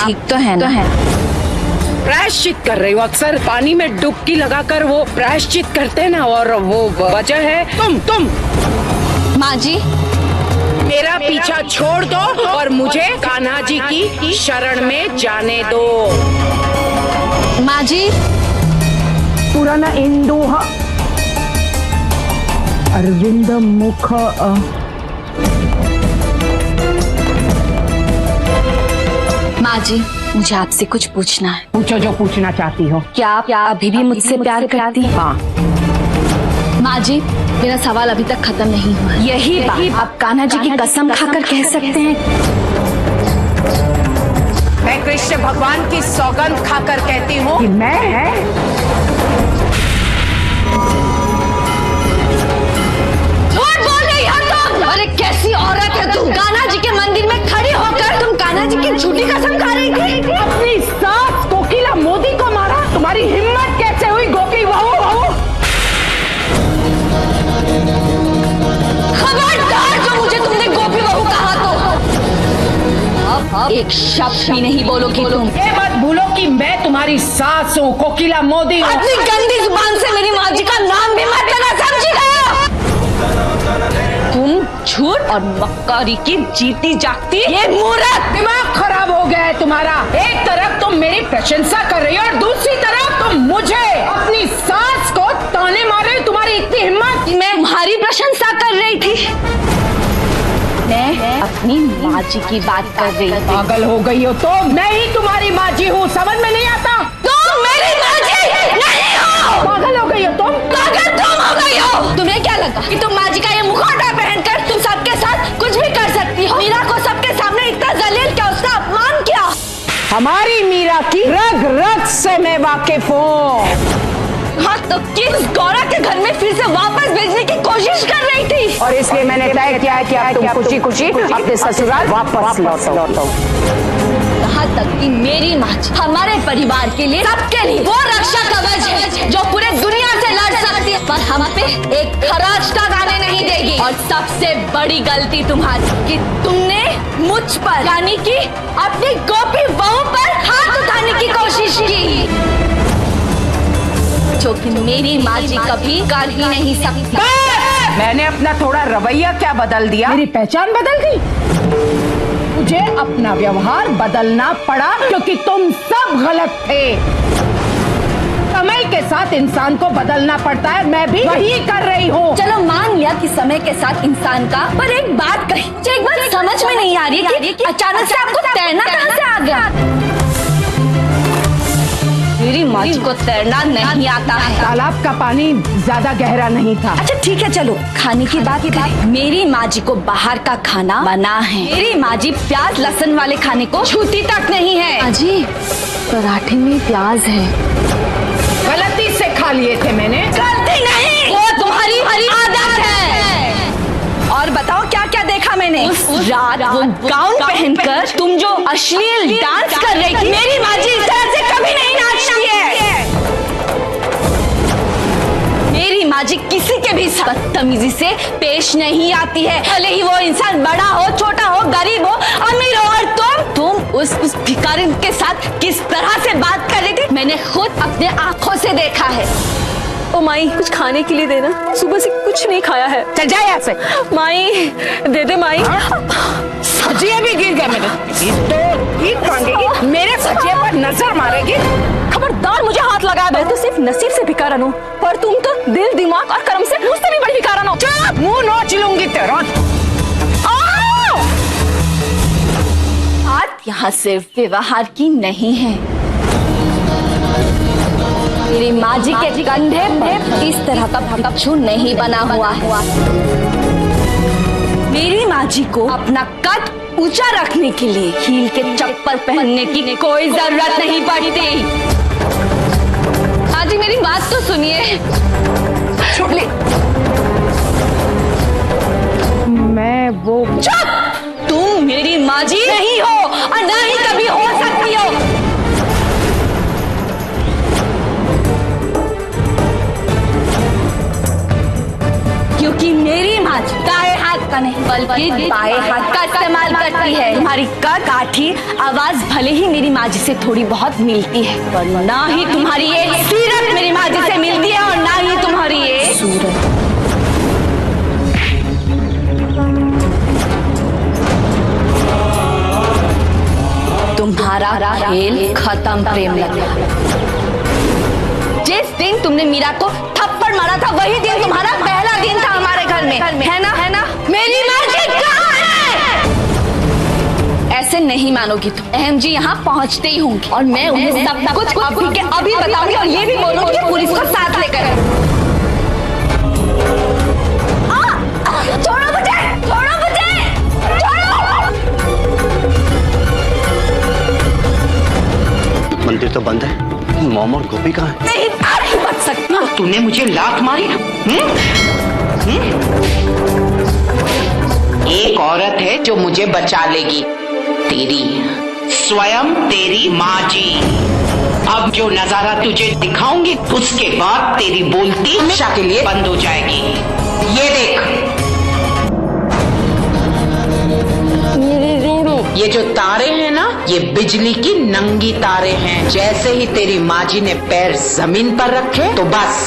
ठीक तो है ना? प्रायश्चित कर रही हो। अक्सर पानी में डुबकी लगाकर वो प्रायश्चित करते हैं ना, और वो वजह है तुम। माँ जी, मेरा पीछा छोड़ दो और मुझे कान्हा जी की शरण में जाने दो। माँ जी, पुराना इंदोहा अरविंद मुख माँ जी, मुझे आपसे कुछ पूछना है। पूछो जो पूछना चाहती हो। क्या आप अभी भी मुझसे प्यार करती हैं? हाँ। माँ जी, मेरा सवाल अभी तक खत्म नहीं हुआ। यही बात आप कान्हा जी की कसम खाकर कह सकते हैं? मैं कृष्ण भगवान की सौगंध खाकर कहती हूँ कि मैं झूठ बोल रही हो तुम। अरे कैसी औरत है तुम? कान्हा जी के मंदिर में खड़ी होकर तुम कान्हा जी की झूठी कसम खा रही थी। अपनी सास कोकिला मोदी को मारा। तुम्हारी हिम्मत कैसे हुई गोपी बहू? खबरदार जो मुझे तुमने गोपी बहू कहा तो अब एक शब्द भी नहीं बोलोगी तुम। ये मत भूलो कि मैं तुम्हारी सास हूँ, कोकिला मोदी हूँ। अपनी गंदी जुबान से मेरी माँ जी का नाम भी मत लेना, समझी गए? तुम झूठ और मक्कारी की जीती जागती ये मूर्ख। दिमाग खराब हो गया है तुम्हारा। एक तरफ तुम मेरी प्रशंसा कर रही हो और दूसरी तरफ तुम मुझे, अपनी सास को ताने मार रही हो। तुम्हारी इतनी हिम्मत। मैं तुम्हारी प्रशंसा कर रही थी। मैं अपनी माँ जी की बात कर रही थी। पागल हो गई हो तो? मैं ही तुम्हारी माँ जी हूँ, समझ में नहीं आता? तुम मेरी माँ जी नहीं हो। पागल हो गई हो तुम? पागल तुम हो गई हो। तुम्हें क्या लगा कि तुम माँ जी का ये मुखौटा पहनकर तुम सबके साथ कुछ भी कर सकती हो? मीरा को सबके सामने इतना जलील क्या, उसका अपमान किया। हमारी मीरा की रग रग से मैं वाकिफ हूँ। हाँ, तो किस गौरा के घर में फिर से वापस भेजने की कोशिश कर रही थी। और इसलिए मैंने तय किया है कि अब तुम खुशी खुशी अपने ससुराल वापस लौटो। यहाँ तक कि मेरी माँ हमारे परिवार के लिए, सबके लिए वो रक्षा कवच है जो पूरे दुनिया से लड़ सकती है, पर हम पे एक खराज तक आने नहीं देगी। और सबसे बड़ी गलती तुम्हारी कि तुमने मुझ पर, यानी कि अपनी गोपी बहू पर हाथ उठाने की कोशिश की, जो कि मेरी माँ जी कभी कर ही नहीं सकती। मैंने अपना थोड़ा रवैया क्या बदल दिया? मेरी पहचान बदल गई? मुझे अपना व्यवहार बदलना पड़ा क्योंकि तुम सब गलत थे। समय के साथ इंसान को बदलना पड़ता है, मैं भी वही कर रही हूँ। चलो मान लिया कि समय के साथ इंसान का, पर एक बात कही जो एक बात समझ में नहीं आ रही है कि अचानक से आपको तैरना कहाँ से आ गया? मेरी माँ जी को तैरना नहीं आता है। तालाब का पानी ज्यादा गहरा नहीं था। अच्छा ठीक है, चलो खाने की बात करें। मेरी माँ जी को बाहर का खाना मना है। मेरी माँ जी प्याज लहसुन वाले खाने को छूती तक नहीं है। अजी, पराठे में प्याज है। गलती से खा लिए थे मैंने। गलती नहीं, वो तुम्हारी आदत है। और बताओ क्या क्या देखा मैंने उस रात? वो गाउन पहनकर तुम जो अश्लील डांस कर रही थी। मेरी माँ जी इस तरह से कभी नहीं नाचती है। मेरी माँ जी किसी के भी साथ बदतमीजी से पेश नहीं आती है, भले ही वो इंसान बड़ा हो, छोटा हो, गरीब हो, अमीर हो। और तुम उस भिखारी के साथ किस तरह से बात कर रही थी, मैंने खुद अपने आंखों से देखा है। ओ माई, कुछ खाने के लिए देना, सुबह से कुछ नहीं खाया है। चल जा यहाँ से। माई दे दे माई। सजिया भी गिर गया मेरे। तो ठीक मांगेगी, मेरे सजिया पर नजर मारेगी। खबरदार मुझे हाथ लगाया। मैं तो सिर्फ नसीब से भिखारन हूँ, पर तुम तो दिल, दिमाग और कर्म से मुझसे भी बड़ी भिखारन हो। चुप, मुंह नोच लूंगी तेरा। बात यहाँ सिर्फ व्यवहार की नहीं है। मेरी माँ जी के कंधे पर इस तरह का भिक्षु नहीं बना हुआ है। मेरी माँ जी को अपना कद ऊंचा रखने के लिए हील के चप्पल पहनने की कोई जरूरत नहीं पड़ती। माँ जी मेरी बात तो सुनिए। छोड़ ले। मैं वो चुप! तुम मेरी माँ जी नहीं हो और ना ही कभी हो सकती हो। क्योंकि मेरी माँ जी दाएं हाथ का नहीं बल्कि बाएं हाथ का इस्तेमाल करती है। तुम्हारी काठी आवाज भले ही मेरी माँ जी से थोड़ी बहुत मिलती है, पर ना ही तुम्हारी ये सीरत मेरी माँ जी से मिलती है और ना ही तुम्हारी ये सूरत। तुम्हारा खेल खत्म प्रेम लगा। जिस दिन तुमने मीरा को थप्पड़ मारा था वही दिन तुम्हारा पहला दिन था हमारे घर में, है ना? मेरी मर्जी कहाँ है? ऐसे नहीं मानोगी तुम। अहम जी यहाँ पहुँचते ही होंगे और मैं उन्हें सब कुछ अभी के अभी बताऊंगी और ये भी बोलूंगी कि पुलिस को साथ लेकर। छोड़ो मुझे, छोड़ो मुझे, छोड़ो। मंदिर तो बंद है, मॉम और गोपी कहाँ है? नहीं बच सकती। तूने मुझे लात मारी? एक औरत है जो मुझे बचा लेगी, तेरी स्वयं तेरी माँ जी। अब जो नजारा तुझे दिखाऊंगी उसके बाद तेरी बोलती हमेशा के लिए बंद हो जाएगी। ये देख, ये जो तारे हैं ना, ये बिजली की नंगी तारे हैं। जैसे ही तेरी माँ जी ने पैर जमीन पर रखे तो बस